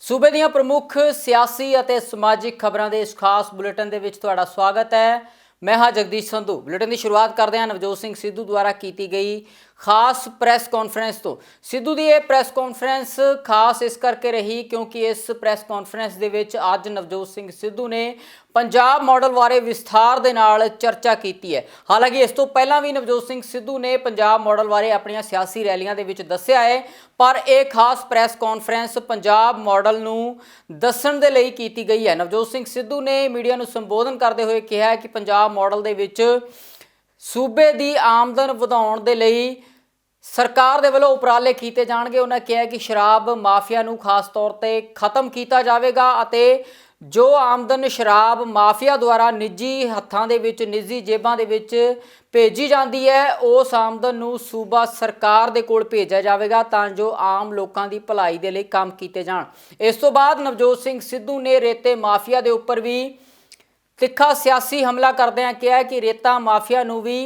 सूबे ਦੀਆਂ प्रमुख सियासी ਅਤੇ ਸਮਾਜਿਕ ਖਬਰਾਂ ਦੇ ਇਸ ਖਾਸ ਬੁਲੇਟਿਨ ਦੇ ਵਿੱਚ ਤੁਹਾਡਾ ਸਵਾਗਤ ਹੈ। मैं हाँ जगदीश संधू। बुलेटिन की शुरुआत करते हैं नवजोत सिंह सिद्धू द्वारा की गई खास प्रैस कॉन्फ्रेंस तो। सिद्धू की यह प्रैस कॉन्फ्रेंस खास इस करके रही क्योंकि इस प्रैस कॉन्फ्रेंस के विच अज नवजोत सिंह सिद्धू ने पंजाब मॉडल बारे विस्तार के नाल चर्चा की है। हालांकि इस तो पहला भी नवजोत सिंह सिद्धू ने पंजाब मॉडल बारे अपन सियासी रैलियां दे विच दस्सिया है, पर एक खास प्रैस कॉन्फ्रेंस पंजाब मॉडल नूं दस्सण दे लई कीती गई है। नवजोत सिंह सिद्धू ने मीडिया नूं संबोधन करते हुए कहा कि पंजाब मॉडल दे विच सूबे दी आमदन वधाउण दे लई सरकार दे वल्लों उपराले कीते जाणगे। उन्होंने कहा कि शराब माफिया नूं खास तौर ते खत्म किया जाएगा अते जो आमदन शराब माफिया द्वारा निजी हत्थां दे विच निजी जेबां दे विच भेजी जाती है उस आमदन नूं सूबा सरकार दे कोल भेजा जाएगा तां जो आम लोगों की भलाई दे लई काम कीते जाण। इस तो बाद नवजोत सिंह सिद्धू ने रेते माफिया दे उपर भी तिखा सियासी हमला करदिआं कहा कि रेता माफिया नूं भी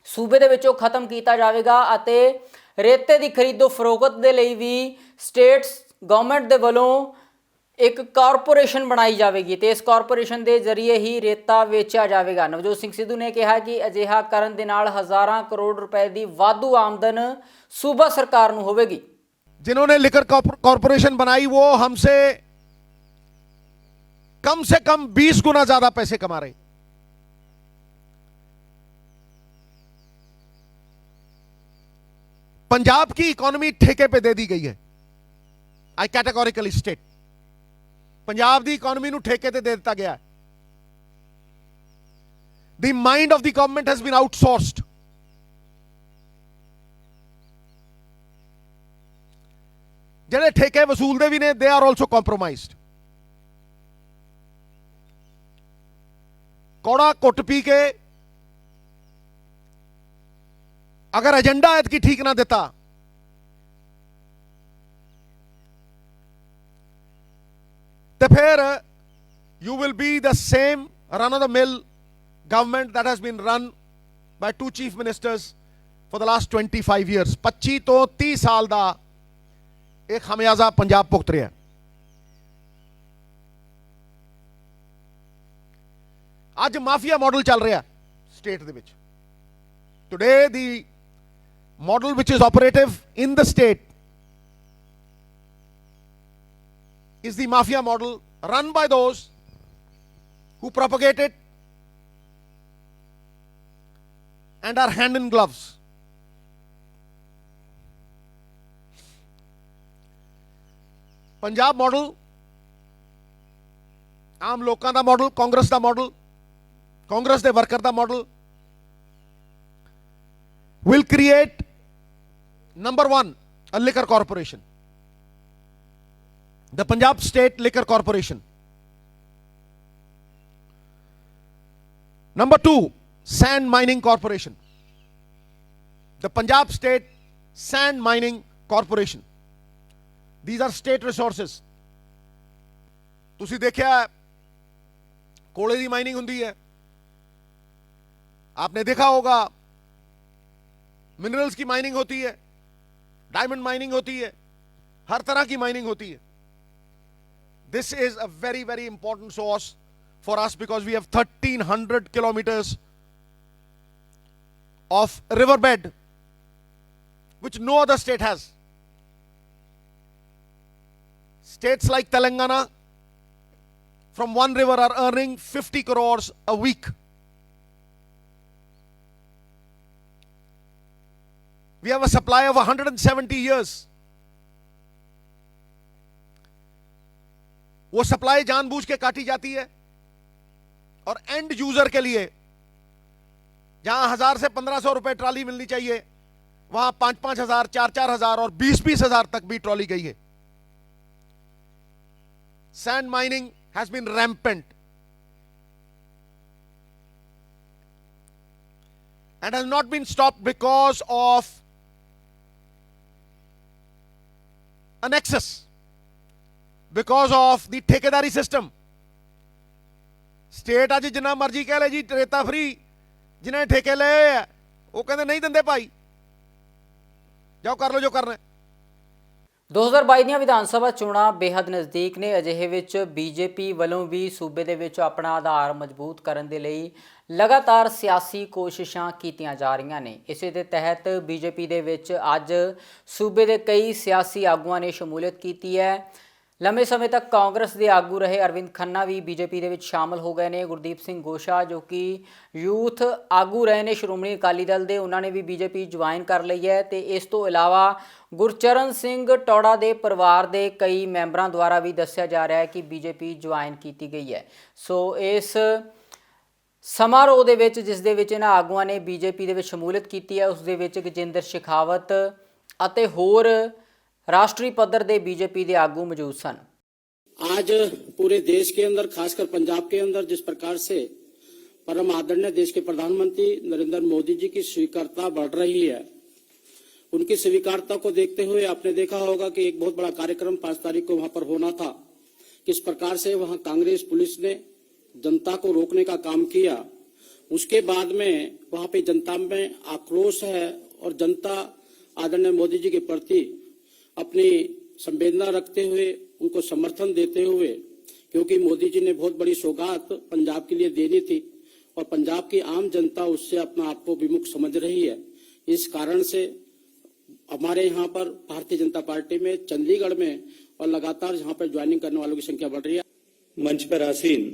सूबे दे विचों खत्म किया जाएगा अते रेते की खरीदो फरोख्त दे लई भी स्टेट गवर्नमेंट दे वल्लों एक कारपोरेशन बनाई जाएगी तो इस कारपोरेशन के जरिए ही रेता वेचा जाएगा। नवजोत सिंह सिद्धू ने कहा कि अजिहा करन दे नाल हज़ारां करोड़ रुपए की वाधू आमदन सूबा सरकार नूं होवेगी। जिन्होंने लिकर कॉरपोरेशन बनाई वो हमसे कम 20 गुना ज्यादा पैसे कमा रहे। पंजाब की इकोनॉमी ठेके पे दे दी गई है। आई कैटेगोरिकली स्टेट पंजाब की इकोनॉमी नूं ठेके ते दे दिता गया है। The mind of the government has been outsourced. जेडे ठेके वसूलते भी ने दे आर ऑल्सो कॉम्प्रोमाइज्ड। कौड़ा घुट पी के अगर एजेंडा ऐतकी ठीक ना दिता तो फिर you will be the same run of the mill government that has been run by two chief ministers for the last 25 years. 25 तो 30 साल का एक खमियाजा पंजाब भुगत रहा है। आज माफिया मॉडल चल रहा state they which. Today the model which is operative in the state is the mafia model run by those who propagate it and are hand in gloves. Punjab model आम लोगों का मॉडल, कांग्रेस का model, Congress के worker का model will create number 1 a liquor corporation, the Punjab State Liquor Corporation. Number 2, Sand Mining Corporation, the Punjab State Sand Mining Corporation. These are state resources. तुसी देखिया कोले की माइनिंग होंदी है, आपने देखा होगा मिनरल्स की माइनिंग होती है, डायमंड माइनिंग होती है, हर तरह की माइनिंग होती है। This is a very, very important source for us because we have 1300 kilometers of riverbed which no other state has. States like Telangana from one river are earning 50 crores a week. We have a supply of 170 years. वो supply जानबूझ के काटी जाती है और and user के लिए जहां 1000 से 1500 रुपए ट्रॉली मिलनी चाहिए वहां 5-5 हजार, 4-4 हजार और 20-20 हजार तक भी ट्रॉली गई है। Sand mining has been rampant and has not been stopped because of an excess, because of the ठेकेदारी सिस्टम। स्टेट अज जिन्ना मर्जी कह ले जी रेता फ्री, जिन्हें ठेके ले वो कहते नहीं देंगे भाई, जाओ कर लो जो करना है। 2022 ਦੀਆਂ ਵਿਧਾਨ ਸਭਾ ਚੋਣਾਂ ਬੇहद ਨਜ਼ਦੀਕ ਨੇ। ਅਜਿਹੇ ਵਿੱਚ ਬੀਜੇਪੀ ਵੱਲੋਂ ਵੀ ਸੂਬੇ ਦੇ ਵਿੱਚ ਆਪਣਾ ਆਧਾਰ ਮਜ਼ਬੂਤ ਕਰਨ ਦੇ ਲਈ ਲਗਾਤਾਰ ਸਿਆਸੀ ਕੋਸ਼ਿਸ਼ਾਂ ਕੀਤੀਆਂ ਜਾ ਰਹੀਆਂ ਨੇ। ਇਸੇ ਦੇ ਤਹਿਤ ਬੀਜੇਪੀ ਦੇ ਵਿੱਚ ਅੱਜ ਸੂਬੇ ਦੇ ਕਈ ਸਿਆਸੀ ਆਗੂਆਂ ਨੇ ਸ਼ਮੂਲੀਅਤ ਕੀਤੀ ਹੈ। ਲੰਬੇ ਸਮੇਂ ਤੱਕ ਕਾਂਗਰਸ ਦੇ ਆਗੂ ਰਹੇ ਅਰਵਿੰਦ ਖੰਨਾ ਵੀ ਬੀਜੇਪੀ ਦੇ ਵਿੱਚ ਸ਼ਾਮਲ ਹੋ ਗਏ ਨੇ। ਗੁਰਦੀਪ ਸਿੰਘ ਗੋਸ਼ਾ ਜੋ ਕਿ ਯੂਥ ਆਗੂ ਰਹੇ ਨੇ ਸ਼੍ਰੋਮਣੀ ਅਕਾਲੀ ਦਲ ਦੇ, ਉਹਨਾਂ ਨੇ ਵੀ ਬੀਜੇਪੀ ਜੁਆਇਨ ਕਰ ਲਈ ਹੈ। ਤੇ ਇਸ ਤੋਂ ਇਲਾਵਾ ਗੁਰਚਰਨ ਸਿੰਘ ਟੌੜਾ ਦੇ ਪਰਿਵਾਰ ਦੇ ਕਈ ਮੈਂਬਰਾਂ ਦੁਆਰਾ ਵੀ ਦੱਸਿਆ ਜਾ ਰਿਹਾ ਹੈ ਕਿ ਬੀਜੇਪੀ ਜੁਆਇਨ ਕੀਤੀ ਗਈ ਹੈ। ਸੋ ਇਸ ਸਮਾਰੋਹ ਦੇ ਵਿੱਚ ਜਿਸ ਦੇ ਵਿੱਚ ਇਹਨਾਂ ਆਗੂਆਂ ਨੇ ਬੀਜੇਪੀ ਦੇ ਵਿੱਚ ਸ਼ਮੂਲੀਅਤ ਕੀਤੀ ਹੈ, ਉਸ ਦੇ ਵਿੱਚ ਗਜਿੰਦਰ ਸ਼ੇਖਾਵਤ ਅਤੇ ਹੋਰ राष्ट्रीय पद्धर दे बीजेपी दे आगू मौजूद सन। आज पूरे देश के अंदर, खासकर पंजाब के अंदर जिस प्रकार से परम आदरणीय देश के प्रधानमंत्री नरेंद्र मोदी जी की स्वीकार्यता बढ़ रही है, उनकी स्वीकार्यता को देखते हुए आपने देखा होगा कि एक बहुत बड़ा कार्यक्रम 5 तारीख को वहां पर होना था। किस प्रकार से वहां कांग्रेस पुलिस ने जनता को रोकने का काम किया, उसके बाद में वहां पे जनता में आक्रोश है और जनता आदरणीय मोदी जी के प्रति अपनी संवेदना रखते हुए उनको समर्थन देते हुए, क्योंकि मोदी जी ने बहुत बड़ी सौगात पंजाब के लिए देनी थी और पंजाब की आम जनता उससे अपना आप को विमुख समझ रही है। इस कारण से हमारे यहाँ पर भारतीय जनता पार्टी में चंडीगढ़ में और लगातार यहाँ पर ज्वाइनिंग करने वालों की संख्या बढ़ रही है। मंच पर आसीन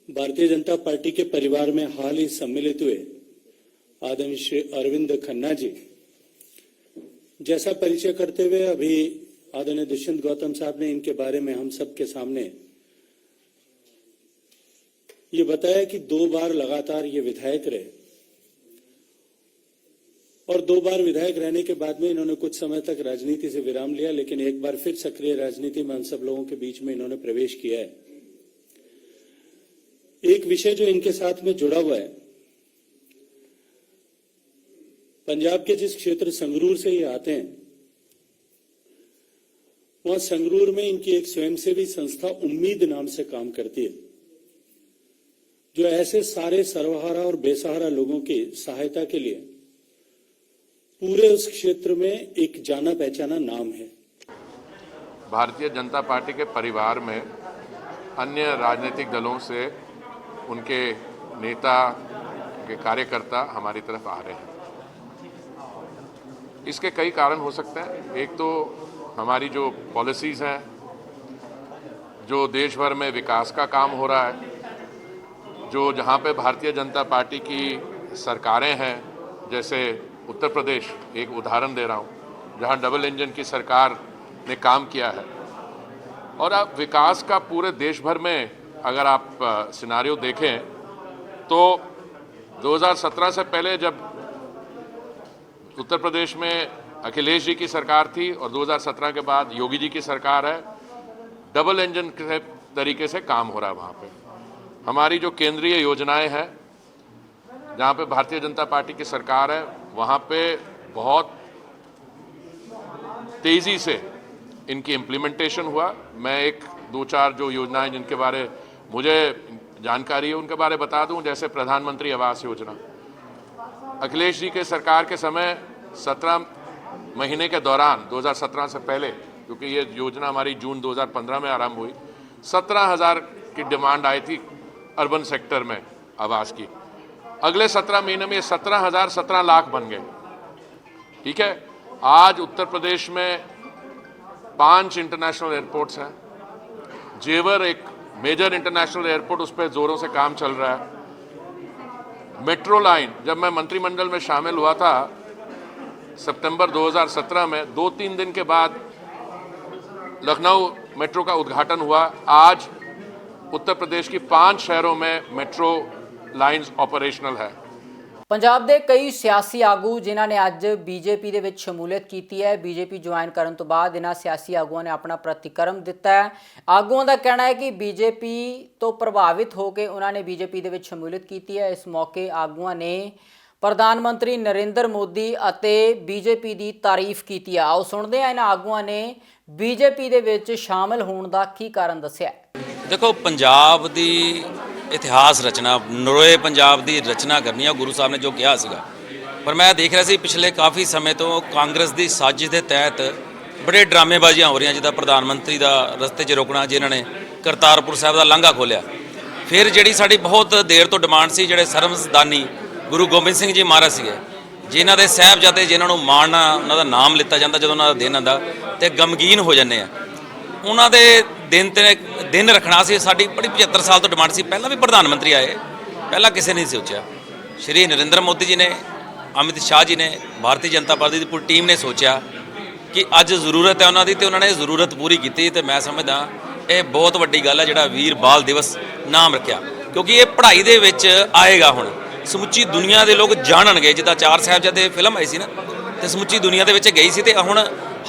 भारतीय जनता पार्टी के परिवार में हाल ही सम्मिलित हुए आदरणीय श्री अरविंद खन्ना जी जैसा परिचय करते हुए अभी आदरणीय दुष्यंत गौतम साहब ने इनके बारे में हम सबके सामने ये बताया कि 2 बार लगातार ये विधायक रहे और 2 बार विधायक रहने के बाद में इन्होंने कुछ समय तक राजनीति से विराम लिया, लेकिन एक बार फिर सक्रिय राजनीति में हम सब लोगों के बीच में इन्होंने प्रवेश किया है। एक विषय जो इनके साथ में जुड़ा हुआ है, पंजाब के जिस क्षेत्र संगरूर से ये आते हैं, वहां संगरूर में इनकी एक स्वयंसेवी संस्था उम्मीद नाम से काम करती है, जो ऐसे सारे सर्वहारा और बेसहारा लोगों की सहायता के लिए पूरे उस क्षेत्र में एक जाना पहचाना नाम है। भारतीय जनता पार्टी के परिवार में अन्य राजनीतिक दलों से उनके नेता के कार्यकर्ता हमारी तरफ आ रहे हैं। इसके कई कारण हो सकते हैं। एक तो हमारी जो पॉलिसीज़ हैं, जो देश भर में विकास का काम हो रहा है, जो जहाँ पे भारतीय जनता पार्टी की सरकारें हैं, जैसे उत्तर प्रदेश एक उदाहरण दे रहा हूँ, जहाँ डबल इंजन की सरकार ने काम किया है। और अब विकास का पूरे देश भर में अगर आप सिनारियो देखें तो 2017 से पहले जब उत्तर प्रदेश में अखिलेश जी की सरकार थी और 2017 के बाद योगी जी की सरकार है, डबल इंजन के तरीके से काम हो रहा है। वहाँ पे हमारी जो केंद्रीय योजनाएं हैं, जहाँ पे भारतीय जनता पार्टी की सरकार है, वहाँ पे बहुत तेज़ी से इनकी इम्प्लीमेंटेशन हुआ। मैं 1-2-4 जो योजनाएं जिनके बारे मुझे जानकारी है उनके बारे बता दूं। जैसे प्रधानमंत्री आवास योजना, अखिलेश जी के सरकार के समय 17 महीने के दौरान 2017 से पहले, क्योंकि ये योजना हमारी जून 2015 में आरंभ हुई, 17,000 की डिमांड आई थी अर्बन सेक्टर में आवास की। अगले 17 महीने में 17,000 17 लाख बन गए। ठीक है, आज उत्तर प्रदेश में 5 इंटरनेशनल एयरपोर्ट्स हैं। जेवर एक मेजर इंटरनेशनल एयरपोर्ट, उस पर जोरों से काम चल रहा है। मेट्रो लाइन, जब मैं मंत्रिमंडल में शामिल हुआ था सितंबर 2017 में, 2-3 दिन के बाद लखनऊ मेट्रो का उद्घाटन हुआ। आज उत्तर प्रदेश की 5 शहरों में मेट्रो लाइन्स ऑपरेशनल है। ਪੰਜਾਬ ਦੇ ਕਈ ਸਿਆਸੀ ਆਗੂ ਜਿਨ੍ਹਾਂ ਨੇ ਅੱਜ ਬੀਜੇਪੀ ਦੇ ਵਿੱਚ ਸ਼ਮੂਲੀਅਤ ਕੀਤੀ ਹੈ, ਬੀਜੇਪੀ ਜੁਆਇਨ ਕਰਨ ਤੋਂ ਬਾਅਦ ਇਹਨਾਂ ਸਿਆਸੀ ਆਗੂਆਂ ਨੇ ਆਪਣਾ ਪ੍ਰਤੀਕਰਮ ਦਿੱਤਾ ਹੈ। ਆਗੂਆਂ ਦਾ ਕਹਿਣਾ ਹੈ ਕਿ ਬੀਜੇਪੀ ਤੋਂ ਪ੍ਰਭਾਵਿਤ ਹੋ ਕੇ ਉਹਨਾਂ ਨੇ ਬੀਜੇਪੀ ਦੇ ਵਿੱਚ ਸ਼ਮੂਲੀਅਤ ਕੀਤੀ ਹੈ। ਇਸ ਮੌਕੇ ਆਗੂਆਂ ਨੇ ਪ੍ਰਧਾਨ ਮੰਤਰੀ ਨਰਿੰਦਰ ਮੋਦੀ ਅਤੇ ਬੀਜੇਪੀ ਦੀ ਤਾਰੀਫ ਕੀਤੀ ਹੈ। ਆਓ ਸੁਣਦੇ ਹਾਂ ਇਹਨਾਂ ਆਗੂਆਂ ਨੇ ਬੀਜੇਪੀ ਦੇ ਵਿੱਚ ਸ਼ਾਮਲ ਹੋਣ ਦਾ ਕੀ ਕਾਰਨ ਦੱਸਿਆ। ਦੇਖੋ, ਪੰਜਾਬ ਦੀ ਇਤਿਹਾਸ ਰਚਨਾ, ਨਰੋਏ ਪੰਜਾਬ ਦੀ ਰਚਨਾ ਕਰਨੀ ਆ, ਗੁਰੂ ਸਾਹਿਬ ਨੇ ਜੋ ਕਿਹਾ ਸੀਗਾ। ਪਰ ਮੈਂ ਦੇਖ ਰਿਹਾ ਸੀ ਪਿਛਲੇ ਕਾਫੀ ਸਮੇਂ ਤੋਂ ਕਾਂਗਰਸ ਦੀ ਸਾਜ਼ਿਸ਼ ਦੇ ਤਹਿਤ ਬੜੇ ਡਰਾਮੇਬਾਜ਼ੀਆਂ ਹੋ ਰਹੀਆਂ, ਜਿੱਦਾਂ ਪ੍ਰਧਾਨ ਮੰਤਰੀ ਦਾ ਰਸਤੇ 'ਚ ਰੋਕਣਾ, ਜਿਨ੍ਹਾਂ ਨੇ ਕਰਤਾਰਪੁਰ ਸਾਹਿਬ ਦਾ ਲਾਂਘਾ ਖੋਲ੍ਹਿਆ। ਫਿਰ ਜਿਹੜੀ ਸਾਡੀ ਬਹੁਤ ਦੇਰ ਤੋਂ ਡਿਮਾਂਡ ਸੀ, ਜਿਹੜੇ ਸਰਮਸਦਾਨੀ ਗੁਰੂ ਗੋਬਿੰਦ ਸਿੰਘ ਜੀ ਮਹਾਰਾਜ ਸੀਗੇ, ਜਿਨ੍ਹਾਂ ਦੇ ਸਾਹਿਬਜ਼ਾਦੇ, ਜਿਨ੍ਹਾਂ ਨੂੰ ਮਾਣਨਾ, ਉਹਨਾਂ ਦਾ ਨਾਮ ਲਿੱਤਾ ਜਾਂਦਾ ਜਦੋਂ ਉਹਨਾਂ ਦਾ ਦਿਨ ਆਉਂਦਾ ਤੇ ਗਮਗੀਨ ਹੋ ਜਾਂਦੇ ਆ, ਉਹਨਾਂ ਦੇ ਦਿਨ ਰੱਖਣਾ ਸੀ। ਸਾਡੀ ਬੜੀ 75 ਸਾਲ ਤੋਂ ਡਿਮਾਂਡ ਸੀ। ਪਹਿਲਾਂ ਵੀ ਪ੍ਰਧਾਨ ਮੰਤਰੀ ਆਏ, ਪਹਿਲਾਂ ਕਿਸੇ ਨੇ ਸੋਚਿਆ। ਸ਼੍ਰੀ ਨਰਿੰਦਰ ਮੋਦੀ ਜੀ ਨੇ, ਅਮਿਤ ਸ਼ਾਹ ਜੀ ਨੇ, ਭਾਰਤੀ ਜਨਤਾ ਪਾਰਟੀ ਦੀ ਪੂਰੀ ਟੀਮ ਨੇ ਸੋਚਿਆ ਕਿ ਅੱਜ ਜ਼ਰੂਰਤ ਹੈ ਉਹਨਾਂ ਦੀ, ਤੇ ਉਹਨਾਂ ਨੇ ਜ਼ਰੂਰਤ ਪੂਰੀ ਕੀਤੀ। ਤੇ ਮੈਂ ਸਮਝਦਾ ਇਹ ਬਹੁਤ ਵੱਡੀ ਗੱਲ ਹੈ ਜਿਹੜਾ ਵੀਰ ਬਾਲ ਦਿਵਸ ਨਾਮ ਰੱਖਿਆ, ਕਿਉਂਕਿ ਇਹ ਪੜ੍ਹਾਈ ਦੇ ਵਿੱਚ ਆਏਗਾ। ਹੁਣ ਸਮੁੱਚੀ ਦੁਨੀਆ ਦੇ ਲੋਕ ਜਾਣਨਗੇ, ਜਿੱਦਾਂ 4 ਸਾਹਿਬਜ਼ਾਦੇ ਫਿਲਮ ਆਈ ਸੀ ਨਾ, ਤੇ ਸਮੁੱਚੀ ਦੁਨੀਆ ਦੇ ਵਿੱਚ ਗਈ ਸੀ। ਤੇ ਹੁਣ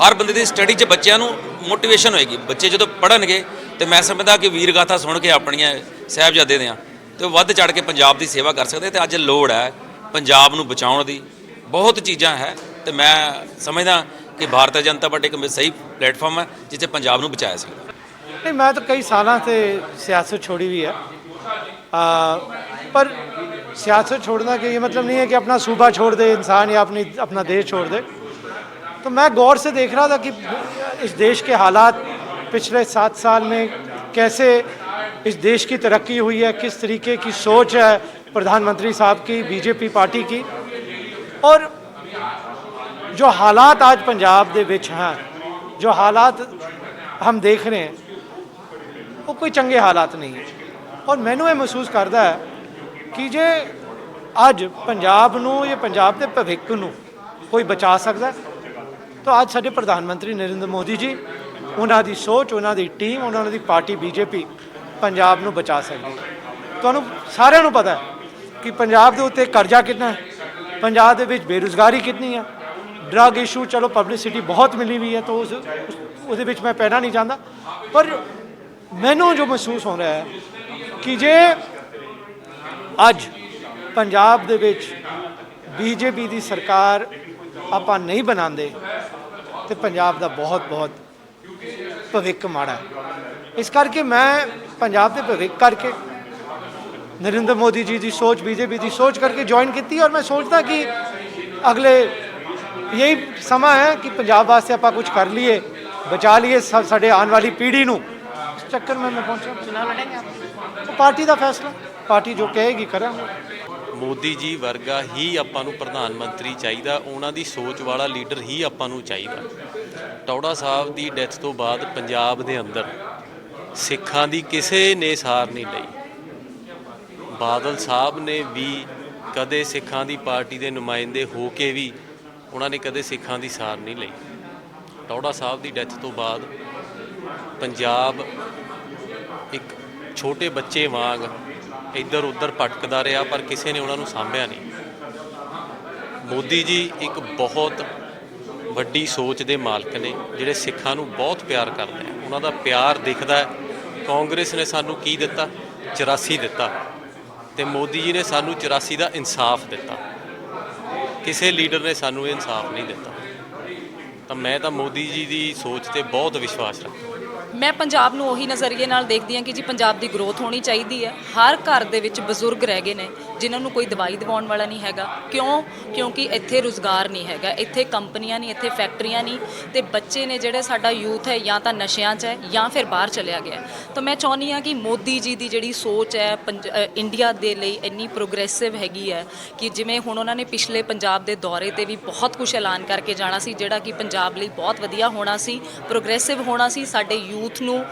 ਹਰ ਬੰਦੇ ਦੀ ਸਟੱਡੀ 'ਚ ਬੱਚਿਆਂ ਨੂੰ ਮੋਟੀਵੇਸ਼ਨ ਹੋਏਗੀ। ਬੱਚੇ ਜਦੋਂ ਪੜ੍ਹਨਗੇ ਤੇ ਮੈਂ ਸਮਝਦਾ ਕਿ ਵੀਰ ਗਾਥਾ ਸੁਣ ਕੇ ਆਪਣੀਆਂ ਸਾਹਿਬਜ਼ਾਦੇ ਦੀਆਂ ਤੇ ਵੱਧ ਚੜ੍ਹ ਕੇ ਪੰਜਾਬ ਦੀ ਸੇਵਾ ਕਰ ਸਕਦੇ। ਤੇ ਅੱਜ ਲੋੜ ਹੈ ਪੰਜਾਬ ਨੂੰ ਬਚਾਉਣ ਦੀ, ਬਹੁਤ ਚੀਜ਼ਾਂ ਹੈ। ਤੇ ਮੈਂ ਸਮਝਦਾ ਕਿ ਭਾਰਤੀ ਜਨਤਾ ਪਾਰਟੀ ਇੱਕ ਸਹੀ ਪਲੇਟਫਾर्म है जिसे पंजाब ਨੂੰ ਬਚਾਇਆ ਸਕਦਾ। नहीं, मैं तो कई सालों से सियासत छोड़ी हुई है, पर सियासत छोड़ना के ये मतलब नहीं है कि अपना सूबा छोड़ दे इंसान या अपना देश छोड़ दे। तो मैं गौर से देख रहा था कि इस देश के हालात पिछले 7 साल में कैसे इस देश की तरक्की हुई है, किस तरीके की सोच है प्रधानमंत्री साहब की, बीजेपी पार्टी की, और जो हालात आज पंजाब दे विच हैं, जो हालात हम देख रहे हैं, वो कोई चंगे हालात नहीं है। और मैनू ये महसूस करता है कि जे अज पंजाब नूं या पंजाब के भविख नूं कोई बचा सकता है तो अज साडे प्रधानमंत्री नरेंद्र मोदी जी, उन्हां दी सोच, उन्हां दी टीम, उन्हां दी पार्टी बीजेपी पंजाब नूं बचा सकदी है। तुहानूं सारिआं नूं पता है कि पंजाब दे उत्ते कर्जा कितना है, पंजाब दे विच बेरोज़गारी कितनी है, ड्रग इशू चलो पब्लिसिटी बहुत मिली हुई है तो उसदे विच मैं पैना नहीं चाहता, पर मैनू जो महसूस हो रहा है कि जे अज पंजाब दे विच बीजेपी दी सरकार आपां नहीं बनांदे तो पंजाब दा बहुत बहुत भविख माड़ा है। इस करके मैं पंजाब के भविख करके नरेंद्र मोदी जी की सोच, बीजेपी की सोच करके ज्वाइन की। और मैं सोचता कि अगले यही समा है कि पंजाब वास्ते आप कुछ कर लिए, बचा लिए साढ़े आने वाली पीढ़ी नूं। इस चक्कर में मैं पहुंचा, चुनाव लड़ेंगे आप तो पार्टी का फैसला, पार्टी जो कहेगी करांगे। ਮੋਦੀ ਜੀ ਵਰਗਾ ਹੀ ਆਪਾਂ ਨੂੰ ਪ੍ਰਧਾਨ ਮੰਤਰੀ ਚਾਹੀਦਾ, ਉਹਨਾਂ ਦੀ ਸੋਚ ਵਾਲਾ ਲੀਡਰ ਹੀ ਆਪਾਂ ਨੂੰ ਚਾਹੀਦਾ। ਟੌੜਾ ਸਾਹਿਬ ਦੀ ਡੈਥ ਤੋਂ ਬਾਅਦ ਪੰਜਾਬ ਦੇ ਅੰਦਰ ਸਿੱਖਾਂ ਦੀ ਕਿਸੇ ਨੇ ਸਾਰ ਨਹੀਂ ਲਈ। ਬਾਦਲ ਸਾਹਿਬ ਨੇ ਵੀ ਕਦੇ ਸਿੱਖਾਂ ਦੀ ਪਾਰਟੀ ਦੇ ਨੁਮਾਇੰਦੇ ਹੋ ਕੇ ਵੀ ਉਹਨਾਂ ਨੇ ਕਦੇ ਸਿੱਖਾਂ ਦੀ ਸਾਰ ਨਹੀਂ ਲਈ। ਟੌੜਾ ਸਾਹਿਬ ਦੀ ਡੈਥ ਤੋਂ ਬਾਅਦ ਪੰਜਾਬ ਇੱਕ ਛੋਟੇ ਬੱਚੇ ਵਾਂਗ ਇੱਧਰ ਉੱਧਰ ਭਟਕਦਾ ਰਿਹਾ, ਪਰ ਕਿਸੇ ਨੇ ਉਹਨਾਂ ਨੂੰ ਸਾਂਭਿਆ ਨਹੀਂ। ਮੋਦੀ ਜੀ ਇੱਕ ਬਹੁਤ ਵੱਡੀ ਸੋਚ ਦੇ ਮਾਲਕ ਨੇ, ਜਿਹੜੇ ਸਿੱਖਾਂ ਨੂੰ ਬਹੁਤ ਪਿਆਰ ਕਰਦੇ ਆ। ਉਹਨਾਂ ਦਾ ਪਿਆਰ ਦਿਖਦਾ ਹੈ। ਕਾਂਗਰਸ ਨੇ ਸਾਨੂੰ ਕੀ ਦਿੱਤਾ? 84 ਦਿੱਤਾ, ਤੇ ਮੋਦੀ ਜੀ ਨੇ ਸਾਨੂੰ 84 ਦਾ ਇਨਸਾਫ ਦਿੱਤਾ। ਕਿਸੇ ਲੀਡਰ ਨੇ ਸਾਨੂੰ ਇਹ ਇਨਸਾਫ ਨਹੀਂ ਦਿੱਤਾ। ਤਾਂ ਮੈਂ ਤਾਂ ਮੋਦੀ ਜੀ ਦੀ ਸੋਚ ਤੇ ਬਹੁਤ ਵਿਸ਼ਵਾਸ ਰੱਖਦਾ। ਮੈਂ ਪੰਜਾਬ ਨੂੰ ਉਹੀ ਨਜ਼ਰੀਏ ਨਾਲ ਦੇਖਦੀ ਹਾਂ ਕਿ ਜੀ ਪੰਜਾਬ ਦੀ ਗਰੋਥ ਹੋਣੀ ਚਾਹੀਦੀ ਹੈ। ਹਰ ਘਰ ਦੇ ਵਿੱਚ ਬਜ਼ੁਰਗ ਰਹਿ ਗਏ ਨੇ ਜਿਨ੍ਹਾਂ ਨੂੰ ਕੋਈ ਦਵਾਈ ਦਿਵਾਉਣ ਵਾਲਾ ਨਹੀਂ ਹੈਗਾ। ਕਿਉਂਕਿ ਇੱਥੇ ਰੁਜ਼ਗਾਰ ਨਹੀਂ ਹੈਗਾ, ਇੱਥੇ ਕੰਪਨੀਆਂ ਨਹੀਂ, ਇੱਥੇ ਫੈਕਟਰੀਆਂ ਨਹੀਂ, ਤੇ ਬੱਚੇ ਨੇ ਜਿਹੜੇ ਸਾਡਾ ਯੂਥ ਹੈ ਜਾਂ ਤਾਂ ਨਸ਼ਿਆਂ 'ਚ ਹੈ ਜਾਂ ਫਿਰ ਬਾਹਰ ਚਲਿਆ ਗਿਆ। ਤਾਂ ਮੈਂ ਚਾਹੁੰਦੀ ਹਾਂ ਕਿ ਮੋਦੀ ਜੀ ਦੀ ਜਿਹੜੀ ਸੋਚ ਹੈ ਇੰਡੀਆ ਦੇ ਲਈ ਇੰਨੀ ਪ੍ਰੋਗਰੈਸਿਵ ਹੈਗੀ ਹੈ ਕਿ ਜਿਵੇਂ ਹੁਣ ਉਹਨਾਂ ਨੇ ਪਿਛਲੇ ਪੰਜਾਬ ਦੇ ਦੌਰੇ 'ਤੇ ਵੀ ਬਹੁਤ ਕੁਝ ਐਲਾਨ ਕਰਕੇ ਜਾਣਾ ਸੀ, ਜਿਹੜਾ ਕਿ ਪੰਜਾਬ ਲਈ ਬਹੁਤ ਵਧੀਆ ਹੋਣਾ ਸੀ, ਪ੍ਰੋਗਰੈਸਿਵ ਹੋਣਾ ਸੀ, ਸਾਡੇ ਯੂਥ ਨੂੰ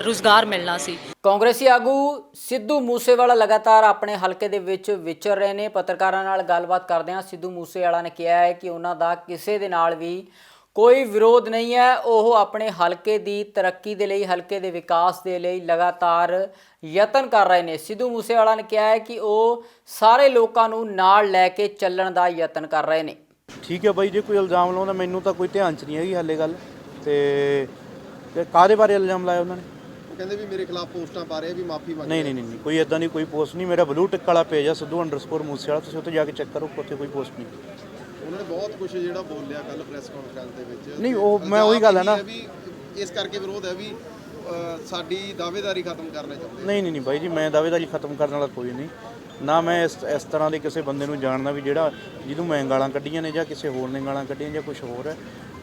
ਰੁਜ਼ਗਾਰ ਮਿਲਣਾ ਸੀ। ਕਾਂਗਰਸੀ ਆਗੂ ਸਿੱਧੂ ਮੂਸੇਵਾਲਾ ਲਗਾਤਾਰ ਆਪਣੇ ਹਲਕੇ ਦੇ ਵਿੱਚ ਵਿਚਰ ਰਹੇ ਨੇ। ਪੱਤਰਕਾਰਾਂ ਨਾਲ ਗੱਲਬਾਤ ਕਰਦਿਆਂ ਸਿੱਧੂ ਮੂਸੇਵਾਲਾ ਨੇ ਕਿਹਾ ਹੈ ਕਿ ਉਹਨਾਂ ਦਾ ਕਿਸੇ ਦੇ ਨਾਲ ਵੀ ਕੋਈ ਵਿਰੋਧ ਨਹੀਂ ਹੈ। ਉਹ ਆਪਣੇ ਹਲਕੇ ਦੀ ਤਰੱਕੀ ਦੇ ਲਈ, ਹਲਕੇ ਦੇ ਵਿਕਾਸ ਦੇ ਲਈ ਲਗਾਤਾਰ ਯਤਨ ਕਰ ਰਹੇ ਨੇ। ਸਿੱਧੂ ਮੂਸੇਵਾਲਾ ਨੇ ਕਿਹਾ ਹੈ ਕਿ ਉਹ ਸਾਰੇ ਲੋਕਾਂ ਨੂੰ ਨਾਲ ਲੈ ਕੇ ਚੱਲਣ ਦਾ ਯਤਨ ਕਰ ਰਹੇ ਨੇ। ਠੀਕ ਹੈ ਬਾਈ, ਜੇ ਕੋਈ ਇਲਜ਼ਾਮ ਲਾਉਂਦਾ ਮੈਨੂੰ ਤਾਂ ਕੋਈ ਧਿਆਨ 'ਚ ਨਹੀਂ ਹੈਗੀ ਹਾਲੇ ਗੱਲ। ਤੇ ਕਾਹਦੇ ਬਾਰੇ ਇਲਜ਼ਾਮ ਲਾਇਆ ਉਹਨਾਂ ਨੇ? ਉਹ ਕਹਿੰਦੇ ਵੀ ਮੇਰੇ ਖਿਲਾਫ ਪੋਸਟਾਂ ਪਾ ਰਹੇ ਵੀ ਮਾਫੀ ਮੰਗ। ਨਹੀਂ, ਕੋਈ ਇਦਾਂ ਦੀ ਕੋਈ ਪੋਸਟ ਨਹੀਂ। ਮੇਰਾ ਬਲੂ ਟਿਕ ਵਾਲਾ ਪੇਜ ਆ ਸਿੱਧੂ_ਮੂਸੇਵਾਲਾ, ਤੁਸੀਂ ਉੱਥੇ ਜਾ ਕੇ ਚੈੱਕ ਕਰੋ, ਉੱਥੇ ਕੋਈ ਪੋਸਟ ਨਹੀਂ। ਉਹਨਾਂ ਨੇ ਬਹੁਤ ਕੁਝ ਜਿਹੜਾ ਬੋਲਿਆ ਕੱਲ ਪ੍ਰੈਸ ਕਾਨਫਰੰਸ ਦੇ ਵਿੱਚ। ਨਹੀਂ, ਉਹ ਮੈਂ ਉਹੀ ਗੱਲ ਹੈ ਨਾ ਵੀ ਇਸ ਕਰਕੇ ਵਿਰੋਧ ਹੈ ਵੀ ਸਾਡੀ ਦਾਅਵੇਦਾਰੀ ਖਤਮ ਕਰਨਾ ਚਾਹੁੰਦੇ। ਨਹੀਂ ਬਾਈ ਜੀ, ਮੈਂ ਦਾਅਵੇਦਾਰੀ ਖਤਮ ਕਰਨ ਵਾਲਾ ਕੋਈ ਨਹੀਂ ਨਾ। ਮੈਂ ਇਸ ਤਰ੍ਹਾਂ ਦੇ ਕਿਸੇ ਬੰਦੇ ਨੂੰ ਜਾਣਦਾ ਵੀ ਜਿਹਨੂੰ ਮੈਂ ਗਾਲਾਂ ਕੱਢੀਆਂ ਨੇ ਜਾਂ ਕਿਸੇ ਹੋਰ ਨੇ ਗਾਲਾਂ ਕੱਢੀਆਂ ਜਾਂ ਕੁਝ ਹੋਰ ਹੈ।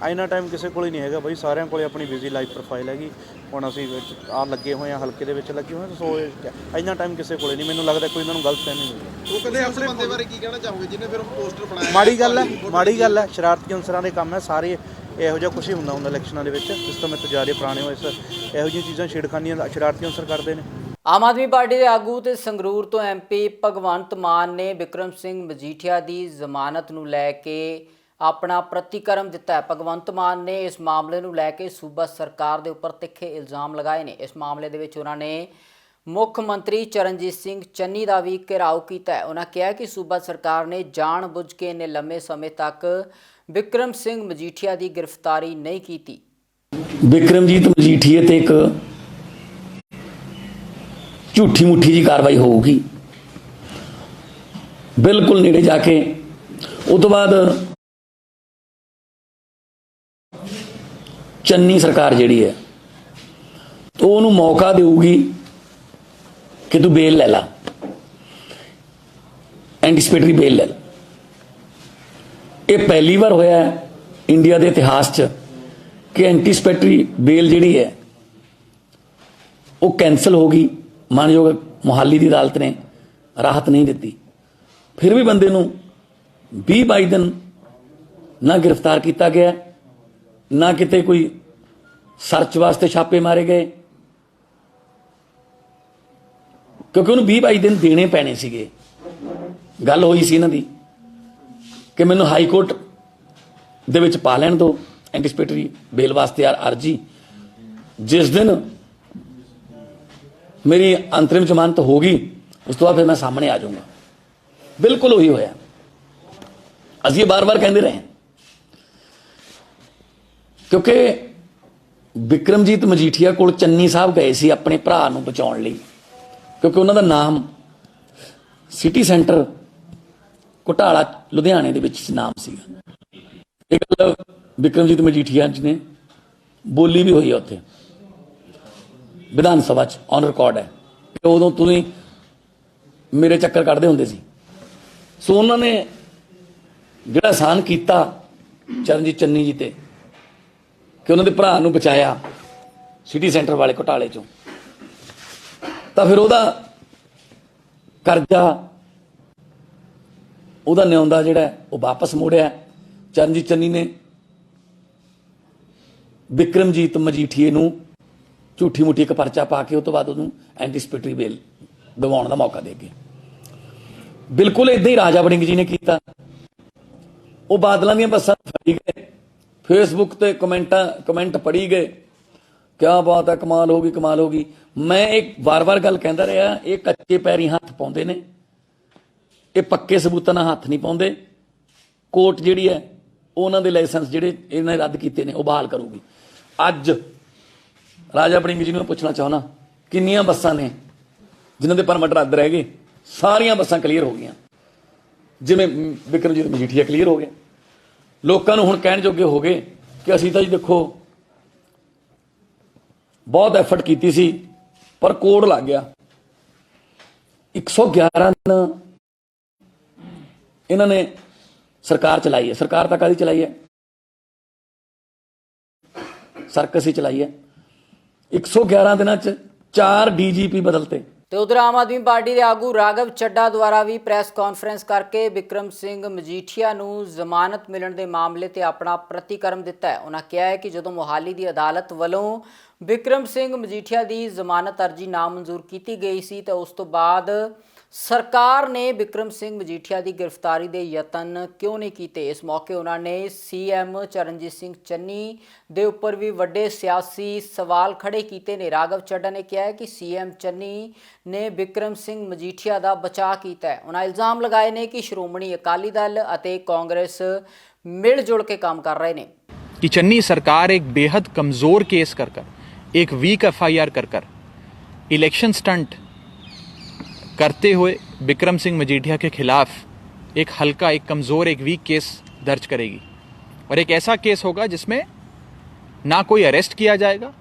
ਇੰਨਾ ਟਾਈਮ ਕਿਸੇ ਕੋਲ ਹੀ ਨਹੀਂ ਹੈਗਾ ਬਈ, ਸਾਰਿਆਂ ਕੋਲ ਆਪਣੀ ਬਿਜ਼ੀ ਲਾਈਫ ਪ੍ਰੋਫਾਈਲ ਹੈਗੀ। ਹੁਣ ਅਸੀਂ ਆ ਲੱਗੇ ਹੋਏ ਹਾਂ, ਹਲਕੇ ਦੇ ਵਿੱਚ ਲੱਗੇ ਹੋਏ ਹਾਂ, ਸੋ ਇੰਨਾ ਟਾਈਮ ਕਿਸੇ ਕੋਲ ਨਹੀਂ। ਮੈਨੂੰ ਲੱਗਦਾ ਕੋਈ ਇਹਨਾਂ ਨੂੰ ਗਲਤ ਫਹਿਮੀ ਨਹੀਂ। ਉਹ ਕਹਿੰਦੇ ਆਪਣੇ ਬੰਦੇ ਬਾਰੇ ਕੀ ਕਹਿਣਾ ਚਾਹੋਗੇ ਜਿਹਨੇ ਫਿਰ ਪੋਸਟਰ ਬਣਾਇਆ? ਮਾੜੀ ਗੱਲ ਹੈ, ਮਾੜੀ ਗੱਲ ਹੈ। ਸ਼ਰਾਰਤੀ ਅਨਸਰਾਂ ਦੇ ਕੰਮ ਹੈ ਸਾਰੇ, ਇਹੋ ਜਿਹਾ ਕੁਛ ਹੀ ਹੁੰਦਾ ਇਲੈਕਸ਼ਨਾਂ ਦੇ ਵਿੱਚ। ਸਿਸਟਮ ਇੱਥੇ ਜਾ ਰਹੇ ਪੁਰਾਣੇ ਹੋਏ ਇਹੋ ਜਿਹੀਆਂ ਚੀਜ਼ਾਂ ਛੇੜਖਾਨੀਆਂ ਸ਼ਰਾਰਤੀ ਅਨਸਰ ਕਰਦੇ ਨੇ। ਆਮ ਆਦਮੀ ਪਾਰਟੀ ਦੇ ਆਗੂ ਤੇ ਸੰਗਰੂਰ ਤੋਂ MP ਭਗਵੰਤ ਮਾਨ ਨੇ ਬਿਕਰਮ ਸਿੰਘ ਮਜੀਠੀਆ ਦੀ ਜ਼ਮਾਨਤ ਨੂੰ ਲੈ ਕੇ ਆਪਣਾ ਪ੍ਰਤੀਕਰਮ ਦਿੱਤਾ ਹੈ। ਭਗਵੰਤ ਮਾਨ ਨੇ ਇਸ ਮਾਮਲੇ ਨੂੰ ਲੈ ਕੇ ਸੂਬਾ ਸਰਕਾਰ ਦੇ ਉੱਪਰ ਤਿੱਖੇ ਇਲਜ਼ਾਮ ਲਗਾਏ ਨੇ। ਇਸ ਮਾਮਲੇ ਦੇ ਵਿੱਚ ਉਹਨਾਂ ਨੇ ਮੁੱਖ ਮੰਤਰੀ ਚਰਨਜੀਤ ਸਿੰਘ ਚੰਨੀ ਦਾ ਵੀ ਘਿਰਾਓ ਕੀਤਾ ਹੈ। ਉਹਨਾਂ ਕਿਹਾ ਕਿ ਸੂਬਾ ਸਰਕਾਰ ਨੇ ਜਾਣ-ਬੁੱਝ ਕੇ ਇੰਨੇ ਲੰਮੇ ਸਮੇਂ ਤੱਕ ਬਿਕਰਮ ਸਿੰਘ ਮਜੀਠੀਆ ਦੀ ਗ੍ਰਿਫਤਾਰੀ ਨਹੀਂ ਕੀਤੀ। ਬਿਕਰਮਜੀਤ ਮਜੀਠੀਏ ਤੇ ਇੱਕ ਝੂਠੀ ਮੁੱਠੀ ਜੀ ਕਾਰਵਾਈ ਹੋਊਗੀ ਬਿਲਕੁਲ ਨੇੜੇ ਜਾ ਕੇ। ਉਸ ਤੋਂ ਬਾਅਦ ਚੰਨੀ ਸਰਕਾਰ ਜਿਹੜੀ ਹੈ ਉਹ ਉਹਨੂੰ ਮੌਕਾ ਦੇਊਗੀ ਕਿ ਤੂੰ ਬੇਲ ਲੈ ਲਾ, ਐਂਟੀਸਪੇਟਰੀ ਬੇਲ ਲੈ ਲਾ। ਇਹ ਪਹਿਲੀ ਵਾਰ ਹੋਇਆ ਇੰਡੀਆ ਦੇ ਇਤਿਹਾਸ 'ਚ ਕਿ ਐਂਟੀਸਪੇਟਰੀ ਬੇਲ ਜਿਹੜੀ ਹੈ ਉਹ ਕੈਂਸਲ ਹੋ ਗਈ। ਮਾਨਯੋਗ ਮੁਹਾਲੀ ਦੀ ਅਦਾਲਤ ਨੇ ਰਾਹਤ ਨਹੀਂ ਦਿੱਤੀ, ਫਿਰ ਵੀ ਬੰਦੇ ਨੂੰ 20-22 ਦਿਨ ਨਾ ਗ੍ਰਿਫਤਾਰ ਕੀਤਾ ਗਿਆ, ਨਾ ਕਿਤੇ ਕੋਈ ਸਰਚ ਵਾਸਤੇ ਛਾਪੇ ਮਾਰੇ ਗਏ, ਕਿਉਂਕਿ ਉਹਨੂੰ 20-22 ਦਿਨ ਦੇਣੇ ਪੈਣੇ ਸੀਗੇ। ਗੱਲ ਹੋਈ ਸੀ ਇਹਨਾਂ ਦੀ ਕਿ ਮੈਨੂੰ ਹਾਈ ਕੋਰਟ ਦੇ ਵਿੱਚ ਪਾ ਲੈਣ ਦਿਓ ਐਂਟੀਸਪੇਟਰੀ ਬੇਲ ਵਾਸਤੇ ਅਰਜੀ। ਜਿਸ ਦਿਨ ਮੇਰੀ ਅੰਤਰਿਮ ਜ਼ਮਾਨਤ ਹੋ ਗਈ ਉਸ ਤੋਂ ਬਾਅਦ ਫਿਰ ਮੈਂ ਸਾਹਮਣੇ ਆ ਜਾਊਂਗਾ। ਬਿਲਕੁਲ ਉਹੀ ਹੋਇਆ। ਅਸੀਂ ਇਹ ਬਾਰ-ਬਾਰ ਕਹਿੰਦੇ ਰਹੇ ਕਿਉਂਕਿ ਬਿਕਰਮਜੀਤ ਮਜੀਠੀਆ ਕੋਲ ਚੰਨੀ ਸਾਹਿਬ ਗਏ ਸੀ ਆਪਣੇ ਭਰਾ ਨੂੰ ਬਚਾਉਣ ਲਈ, ਕਿਉਂਕਿ ਉਹਨਾਂ ਦਾ ਨਾਮ ਸਿਟੀ ਸੈਂਟਰ ਘੁਟਾਲਾ ਲੁਧਿਆਣੇ ਦੇ ਵਿੱਚ ਨਾਮ ਸੀਗਾ। ਇਹ ਗੱਲ ਬਿਕਰਮਜੀਤ ਮਜੀਠੀਆ ਜੀ ਨੇ ਬੋਲੀ ਵੀ ਹੋਈ ਹੈ ਉੱਥੇ ਵਿਧਾਨ ਸਭਾ 'ਚ, ਔਨ ਰਿਕਾਰਡ ਹੈ ਕਿ ਉਦੋਂ ਤੁਸੀਂ ਮੇਰੇ ਚੱਕਰ ਕੱਢਦੇ ਹੁੰਦੇ ਸੀ। ਸੋ ਉਹਨਾਂ ਨੇ ਜਿਹੜਾ ਆਸਾਨ ਕੀਤਾ ਚਰਨਜੀਤ ਚੰਨੀ ਜੀ ਤੇ ਕਿ ਉਹਨਾਂ ਦੇ ਭਰਾ ਨੂੰ ਬਚਾਇਆ ਸਿਟੀ ਸੈਂਟਰ ਵਾਲੇ ਘੁਟਾਲੇ 'ਚੋਂ, ਤਾਂ ਫਿਰ ਉਹਦਾ ਕਰਜ਼ਾ, ਉਹਦਾ ਨਿਉਂਦਾ ਜਿਹੜਾ ਉਹ ਵਾਪਸ ਮੋੜਿਆ ਚਰਨਜੀਤ ਚੰਨੀ ਨੇ। ਬਿਕਰਮਜੀਤ ਮਜੀਠੀਏ ਨੂੰ ਝੂਠੀ ਮੁੱਠੀ ਇੱਕ ਪਰਚਾ ਪਾ ਕੇ ਉਹ ਤੋਂ ਬਾਅਦ ਉਹਨੂੰ ਐਂਟੀਸਪੇਟਰੀ ਬੇਲ ਦਿਵਾਉਣ ਦਾ ਮੌਕਾ ਦੇ ਕੇ ਬਿਲਕੁਲ ਇਦਾਂ ਹੀ ਰਾਜਾ ਵੜਿੰਗ ਜੀ ਨੇ ਕੀਤਾ। ਉਹ ਬਾਦਲਾਂ ਦੀਆਂ ਬੱਸਾਂ ਫੜੀ ਗਏ, ਫੇਸਬੁੱਕ ਤੇ ਕਮੈਂਟ ਪੜੀ ਗਏ, ਕਿਆ ਬਾਤ ਹੈ, ਕਮਾਲ ਹੋ ਗਈ, ਕਮਾਲ ਹੋ ਗਈ। ਮੈਂ ਇੱਕ ਵਾਰ-ਵਾਰ ਗੱਲ ਕਹਿੰਦਾ ਰਿਹਾ, ਇਹ ਕੱਚੇ ਪੈਰੀ ਹੱਥ ਪਾਉਂਦੇ ਨੇ, ਇਹ ਪੱਕੇ ਸਬੂਤਾਂ ਨਾਲ ਹੱਥ ਨਹੀਂ ਪਾਉਂਦੇ। ਕੋਰਟ ਜਿਹੜੀ ਹੈ ਉਹਨਾਂ ਦੇ ਲਾਇਸੈਂਸ ਜਿਹੜੇ ਇਹਨਾਂ ਨੇ ਰੱਦ ਕੀਤੇ ਨੇ ਉਹ ਬਹਾਲ ਕਰੂਗੀ। ਅੱਜ ਰਾਜਾ ਵੜਿੰਗ ਜੀ ਨੂੰ ਪੁੱਛਣਾ ਚਾਹੁੰਦਾ ਕਿੰਨੀਆਂ ਬੱਸਾਂ ਨੇ ਜਿਨ੍ਹਾਂ ਦੇ ਪਰਮਿਟ ਰੱਦ ਰਹਿ ਗਏ? ਸਾਰੀਆਂ ਬੱਸਾਂ ਕਲੀਅਰ ਹੋ ਗਈਆਂ, ਜਿਵੇਂ ਬਿਕਰਮਜੀਤ ਮਜੀਠੀਆ ਕਲੀਅਰ ਹੋ ਗਿਆ। ਲੋਕਾਂ ਨੂੰ ਹੁਣ ਕਹਿਣ ਜੋਗੇ ਹੋ ਗਏ ਕਿ ਅਸੀਂ ਤਾਂ ਜੀ ਦੇਖੋ ਬਹੁਤ ਐਫਰਟ ਕੀਤੀ ਸੀ ਪਰ ਕੋਡ ਲੱਗ ਗਿਆ। 111 ਦਿਨ ਇਹਨਾਂ ਨੇ ਸਰਕਾਰ ਚਲਾਈ ਹੈ। ਸਰਕਾਰ ਤਾਂ ਕਾਹਦੀ ਚਲਾਈ ਹੈ? ਸਰਕਸ ਹੀ ਚਲਾਈ ਹੈ। 111 ਦਿਨਾਂ 'ਚ 4 DGP ਬਦਲਤੇ। ਤੇ ਉਧਰ ਆਮ ਆਦਮੀ ਪਾਰਟੀ ਦੇ ਆਗੂ ਰਾਘਵ ਚੱਡਾ ਦੁਆਰਾ ਵੀ ਪ੍ਰੈਸ ਕਾਨਫਰੰਸ ਕਰਕੇ ਬਿਕਰਮ ਸਿੰਘ ਮਜੀਠੀਆ ਨੂੰ ਜ਼ਮਾਨਤ ਮਿਲਣ ਦੇ ਮਾਮਲੇ ਤੇ ਆਪਣਾ ਪ੍ਰਤੀਕਰਮ ਦਿੱਤਾ ਹੈ। ਉਹਨਾਂ ਕਿਹਾ ਹੈ ਕਿ ਜਦੋਂ ਮੁਹਾਲੀ ਦੀ ਅਦਾਲਤ ਵੱਲੋਂ ਬਿਕਰਮ ਸਿੰਘ ਮਜੀਠੀਆ ਦੀ ਜ਼ਮਾਨਤ ਅਰਜੀ ਨਾਮਨਜ਼ੂਰ ਕੀਤੀ ਗਈ ਸੀ ਤਾਂ ਉਸ ਤੋਂ ਬਾਅਦ ਸਰਕਾਰ ਨੇ ਬਿਕਰਮ ਸਿੰਘ ਮਜੀਠੀਆ ਦੀ ਗ੍ਰਿਫਤਾਰੀ ਦੇ ਯਤਨ ਕਿਉਂ ਨਹੀਂ ਕੀਤੇ। ਇਸ ਮੌਕੇ ਉਹਨਾਂ ਨੇ CM ਚਰਨਜੀਤ ਸਿੰਘ ਚੰਨੀ ਦੇ ਉੱਪਰ ਵੀ ਵੱਡੇ ਸਿਆਸੀ ਸਵਾਲ ਖੜੇ ਕੀਤੇ ਨੇ। ਰਾਘਵ ਚੱਡਾ ਨੇ ਕਿਹਾ ਹੈ ਕਿ CM ਚੰਨੀ ਨੇ ਬਿਕਰਮ ਸਿੰਘ ਮਜੀਠੀਆ ਦਾ ਬਚਾਅ ਕੀਤਾ ਹੈ। ਉਹਨਾਂ ਇਲਜ਼ਾਮ ਲਗਾਏ ਨੇ ਕਿ ਸ਼੍ਰੋਮਣੀ ਅਕਾਲੀ ਦਲ ਅਤੇ ਕਾਂਗਰਸ ਮਿਲ जुल के काम कर रहे हैं कि चन्नी सरकार एक बेहद कमज़ोर केस कर एक वीक FIR कर इलेक्शन स्टंट करते हुए बिक्रम सिंह मजीठिया के खिलाफ एक हल्का, एक कमज़ोर, एक वीक केस दर्ज करेगी और एक ऐसा केस होगा जिसमें ना कोई अरेस्ट किया जाएगा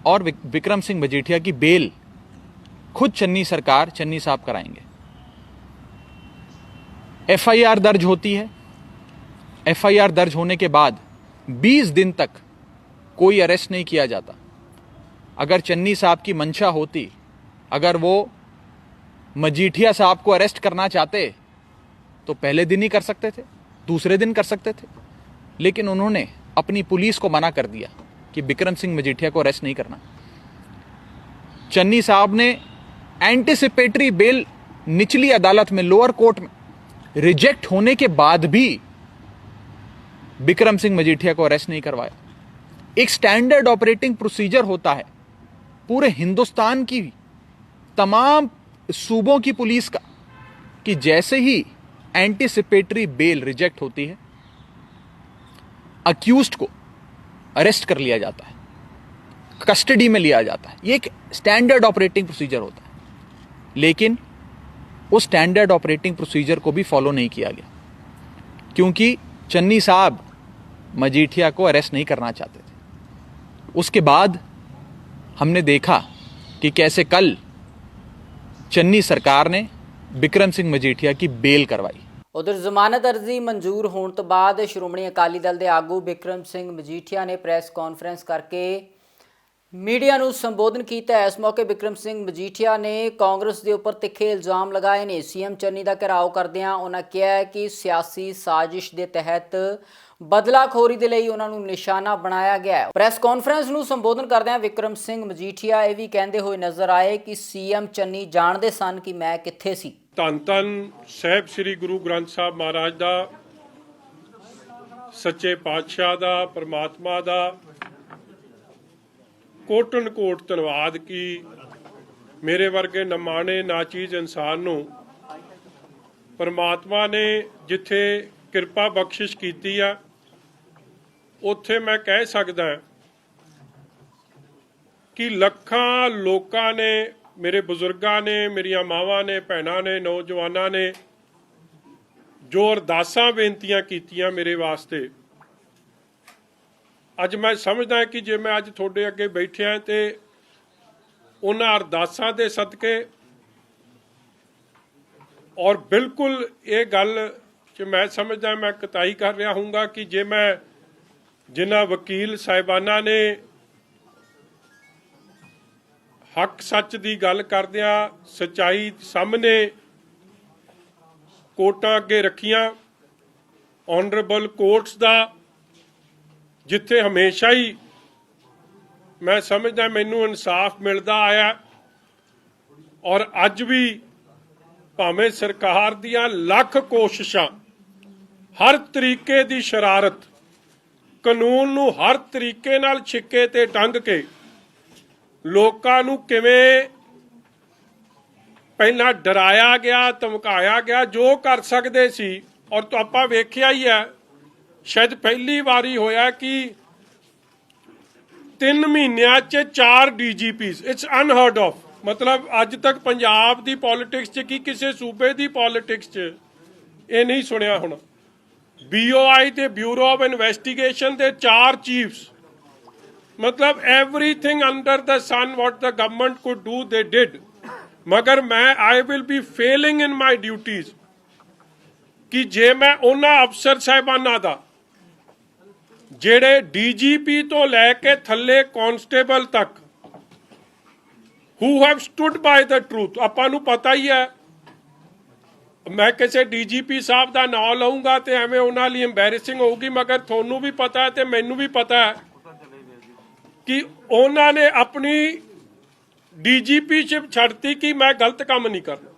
और बिक्रम सिंह मजीठिया की बेल खुद चन्नी सरकार, चन्नी साहब कराएंगे। FIR दर्ज होती है। FIR दर्ज होने के बाद 20 दिन तक कोई अरेस्ट नहीं किया जाता। अगर चन्नी साहब की मंशा होती, अगर वो मजीठिया साहब को अरेस्ट करना चाहते तो पहले दिन ही कर सकते थे, दूसरे दिन कर सकते थे, लेकिन उन्होंने अपनी पुलिस को मना कर दिया कि बिक्रम सिंह मजीठिया को अरेस्ट नहीं करना। चन्नी साहब ने एंटीसिपेटरी बेल निचली अदालत में, लोअर कोर्ट में रिजेक्ट होने के बाद भी बिक्रम सिंह मजीठिया को अरेस्ट नहीं करवाया। एक स्टैंडर्ड ऑपरेटिंग प्रोसीजर होता है पूरे हिंदुस्तान की तमाम सूबों की पुलिस का कि जैसे ही एंटीसिपेटरी बेल रिजेक्ट होती है, अक्यूज्ड को अरेस्ट कर लिया जाता है, कस्टडी में लिया जाता है। ये एक स्टैंडर्ड ऑपरेटिंग प्रोसीजर होता है, लेकिन उस स्टैंडर्ड ऑपरेटिंग प्रोसीजर को भी फॉलो नहीं किया गया, क्योंकि चन्नी साहब मजीठिया को अरेस्ट नहीं करना चाहते थे। उसके बाद हमने देखा कि कैसे कल चन्नी सरकार ने बिक्रम सिंह मजीठिया की बेल करवाई। उधर ਜ਼ਮਾਨਤ ਅਰਜ਼ੀ ਮਨਜ਼ੂਰ ਹੋਣ ਤੋਂ ਬਾਅਦ ਸ਼੍ਰੋਮਣੀ ਅਕਾਲੀ ਦਲ ਦੇ ਆਗੂ ਬਿਕਰਮ ਸਿੰਘ ਮਜੀਠੀਆ ਨੇ ਪ੍ਰੈਸ ਕਾਨਫਰੰਸ ਕਰਕੇ ਮੀਡੀਆ ਨੂੰ ਸੰਬੋਧਨ ਕੀਤਾ। ਇਸ ਮੌਕੇ ਬਿਕਰਮ ਸਿੰਘ ਮਜੀਠੀਆ ਨੇ ਕਾਂਗਰਸ ਦੇ ਉੱਪਰ ਤਿੱਖੇ ਇਲਜ਼ਾਮ ਲਗਾਏ ਨੇ। ਸੀਐਮ ਚੰਨੀ ਦਾ ਘਿਰਾਓ ਕਰਦਿਆਂ ਉਹਨਾਂ ਕਿਹਾ ਕਿ ਸਿਆਸੀ ਸਾਜ਼ਿਸ਼ ਦੇ ਤਹਿਤ ਬਦਲਾਖੋਰੀ ਦੇ ਲਈ ਉਹਨਾਂ ਨੂੰ ਨਿਸ਼ਾਨਾ ਬਣਾਇਆ ਗਿਆ। ਪ੍ਰੈਸ ਕਾਨਫਰੰਸ ਨੂੰ ਸੰਬੋਧਨ ਕਰਦਿਆਂ ਵਿਕਰਮ ਸਿੰਘ ਮਜੀਠੀਆ ਇਹ ਵੀ ਕਹਿੰਦੇ ਹੋਏ ਨਜ਼ਰ ਆਏ ਕਿ ਸੀਐਮ ਚੰਨੀ ਜਾਣਦੇ ਸਨ ਕਿ ਮੈਂ ਕਿੱਥੇ ਸੀ। ਧੰਨ ਧੰਨ ਸਾਹਿਬ ਸ੍ਰੀ ਗੁਰੂ ਗ੍ਰੰਥ ਸਾਹਿਬ ਮਹਾਰਾਜ ਦਾ, ਸੱਚੇ ਪਾਤਸ਼ਾਹ ਦਾ, ਪਰਮਾਤਮਾ ਦਾ ਕੋਟਨ ਕੋਟ ਧੰਨਵਾਦ ਕਿ ਮੇਰੇ ਵਰਗੇ ਨਮਾਣੇ ਨਾਚੀਜ਼ ਇਨਸਾਨ ਨੂੰ ਪਰਮਾਤਮਾ ਨੇ ਜਿੱਥੇ ਕਿਰਪਾ ਬਖਸ਼ਿਸ਼ ਕੀਤੀ ਆ, ਉੱਥੇ ਮੈਂ ਕਹਿ ਸਕਦਾ ਕਿ ਲੱਖਾਂ ਲੋਕਾਂ ਨੇ, ਮੇਰੇ ਬਜ਼ੁਰਗਾਂ ਨੇ, ਮੇਰੀਆਂ ਮਾਵਾਂ ਨੇ, ਭੈਣਾਂ ਨੇ, ਨੌਜਵਾਨਾਂ ਨੇ ਜੋ ਅਰਦਾਸਾਂ ਬੇਨਤੀਆਂ ਕੀਤੀਆਂ ਮੇਰੇ ਵਾਸਤੇ, ਅੱਜ ਮੈਂ ਸਮਝਦਾ ਕਿ ਜੇ ਮੈਂ ਅੱਜ ਤੁਹਾਡੇ ਅੱਗੇ ਬੈਠਿਆ ਤੇ ਉਹਨਾਂ ਅਰਦਾਸਾਂ ਦੇ ਸਦਕੇ, ਔਰ ਬਿਲਕੁਲ ਇਹ ਗੱਲ ਕਿ ਮੈਂ ਸਮਝਦਾ ਮੈਂ ਕਤਾਈ ਕਰ ਰਿਹਾ ਹੂੰਗਾ ਕਿ ਜੇ ਮੈਂ ਜਿਨ੍ਹਾਂ ਵਕੀਲ ਸਾਹਿਬਾਨਾਂ ਨੇ ਹੱਕ ਸੱਚ ਦੀ ਗੱਲ ਕਰਦਿਆਂ ਸੱਚਾਈ ਸਾਹਮਣੇ ਕੋਰਟਾਂ ਅੱਗੇ ਰੱਖੀਆਂ, ਆਨਰੇਬਲ ਕੋਰਟਸ ਦਾ ਜਿੱਥੇ ਹਮੇਸ਼ਾ ਹੀ ਮੈਂ ਸਮਝਦਾ ਮੈਨੂੰ ਇਨਸਾਫ ਮਿਲਦਾ ਆਇਆ, ਔਰ ਅੱਜ ਵੀ ਭਾਵੇਂ ਸਰਕਾਰ ਦੀਆਂ ਲੱਖ ਕੋਸ਼ਿਸ਼ਾਂ, ਹਰ ਤਰੀਕੇ ਦੀ ਸ਼ਰਾਰਤ, ਕਾਨੂੰਨ ਨੂੰ ਹਰ ਤਰੀਕੇ ਨਾਲ ਛਿੱਕੇ ਤੇ ਟੰਗ ਕੇ ਲੋਕਾਂ ਨੂੰ ਕਿਵੇਂ ਪਹਿਲਾਂ ਡਰਾਇਆ ਗਿਆ, ਧਮਕਾਇਆ ਗਿਆ, ਜੋ ਕਰ ਸਕਦੇ ਸੀ। ਔਰ ਤਾਂ ਆਪਾਂ ਵੇਖਿਆ ਹੀ ਹੈ, ਸ਼ਾਇਦ ਪਹਿਲੀ ਵਾਰੀ ਹੋਇਆ ਕਿ 3 ਮਹੀਨਿਆਂ 'ਚ 4 DGPs, ਇਟਸ ਅਨਹਰਡ ਆਫ। ਮਤਲਬ ਅੱਜ ਤੱਕ ਪੰਜਾਬ ਦੀ ਪੋਲਿਟਿਕਸ 'ਚ ਕੀ ਕਿਸੇ ਸੂਬੇ ਦੀ ਪੋਲਿਟਿਕਸ 'ਚ ਇਹ ਨਹੀਂ ਸੁਣਿਆ ਹੋਣਾ। BOI ਤੇ ਬਿਊਰੋ ਆਫ ਇਨਵੈਸਟੀਗੇਸ਼ਨ ਦੇ 4 ਚੀਫਸ, ਮਤਲਬ everything under the sun what the government could do they did. ਮਗਰ ਮੈਂ I will be failing in my duties ਕਿ ਜੇ ਮੈਂ ਉਹਨਾਂ ਅਫਸਰ ਸਾਹਿਬਾਨਾਂ ਦਾ ਜਿਹੜੇ DGP ਤੋਂ ਲੈ ਕੇ ਥੱਲੇ ਕਾਂਸਟੇਬਲ ਤੱਕ who have stood by the truth, ਆਪਾਂ ਨੂੰ ਪਤਾ ਹੀ ਹੈ, ਮੈਂ ਕਿਸੇ DGP ਸਾਹਿਬ ਦਾ ਨਾਮ ਲਊਂਗਾ ਤੇ ਐਵੇਂ ਉਹਨਾਂ ਲਈ ਐਮਬੈਰਸਿੰਗ ਹੋਊਗੀ, ਮਗਰ ਤੁਹਾਨੂੰ ਵੀ ਪਤਾ ਹੈ ਤੇ ਮੈਨੂੰ ਵੀ ਪਤਾ ਹੈ ਕਿ ਉਹਨਾਂ ਨੇ ਆਪਣੀ DGPਸ਼ਿਪ ਛੱਡਤੀ ਕਿ ਮੈਂ ਗਲਤ ਕੰਮ ਨਹੀਂ ਕਰਨਾ।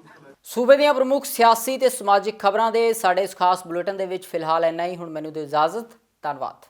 ਸੂਬੇ ਦੀਆਂ ਪ੍ਰਮੁੱਖ ਸਿਆਸੀ ਤੇ ਸਮਾਜਿਕ ਖਬਰਾਂ ਦੇ ਸਾਡੇ ਇਸ ਖਾਸ ਬੁਲੇਟਿਨ ਦੇ ਵਿੱਚ ਫਿਲਹਾਲ ਇੰਨਾ ਹੀ। ਹੁਣ ਮੈਨੂੰ ਦਿਓ ਇਜਾਜ਼ਤ। ਧੰਨਵਾਦ।